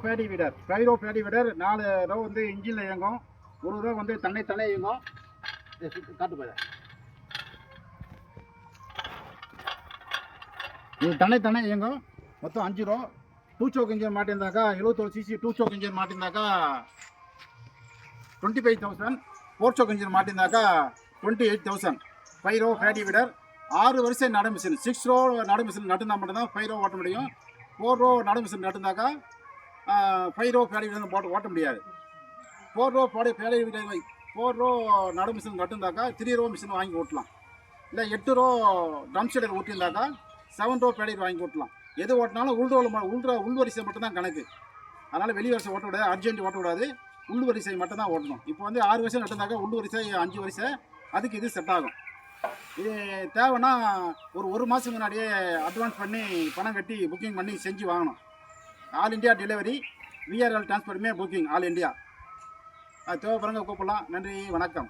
Bedi வீடர் Spiro Bedi weeder 4 row வந்து இன்ஜினில் இயங்கும், ஒரு ரோ வந்து தன்னை இயங்கும். காட்டு போய் இது தன்னை இயங்கும். மொத்தம் 5 ரோ. 2 choke இன்ஜின் மாட்டியிருந்தாக்கா 71 cc 2 choke இன்ஜின் மாட்டியிருந்தாக்கா 25,000. 4 choke இன்ஜின் மாட்டியிருந்தாக்கா 28,000. 5 ரோ பேடி வீடர். 6 வரிசை நடு மிஷின். 6 ரோ நடு மிஷின் நட்டுனா மட்டும்தான் 5 ரோ ஓட்ட முடியும். 4 ரோ நடு மிஷின் நட்டுனாக்கா 5 ரோ பேடி வீடர் போட்டு ஓட்ட முடியாது. 4 ரோ பேடி வீடர் 4 ரோ நடு மிஷின் நட்டுனாக்கா 3 ரோ மிஷின் வாங்கி ஓட்டலாம். இல்லை 8 row drum seeder ஓட்டியிருந்தாக்கா 7 row Bedi வாங்கி ஓட்டலாம். எது ஓட்டினாலும் உள் வரிசை மட்டும்தான் கணக்கு. அதனால் வெளி வரிசை ஓட்டக்கூடாது, அர்ஜென்ட் ஓட்டக்கூடாது, உள் வரிசை மட்டும்தான் ஓட்டணும். இப்போ வந்து 6 வரிசை நட்டுனாக்கா உள் வரிசை 5 வரிசை, அதுக்கு இது செட் ஆகும். இது தேவைன்னா ஒரு மாதம் முன்னாடியே அட்வான்ஸ் பண்ணி பணம் கட்டி புக்கிங் பண்ணி செஞ்சு வாங்கணும். ஆல் இண்டியா டெலிவரி, விஆர்எல் டிரான்ஸ்போர்ட்டுமே புக்கிங் ஆல் இண்டியா. அது தேவைப்படுறவங்க கூப்பிடலாம். நன்றி, வணக்கம்.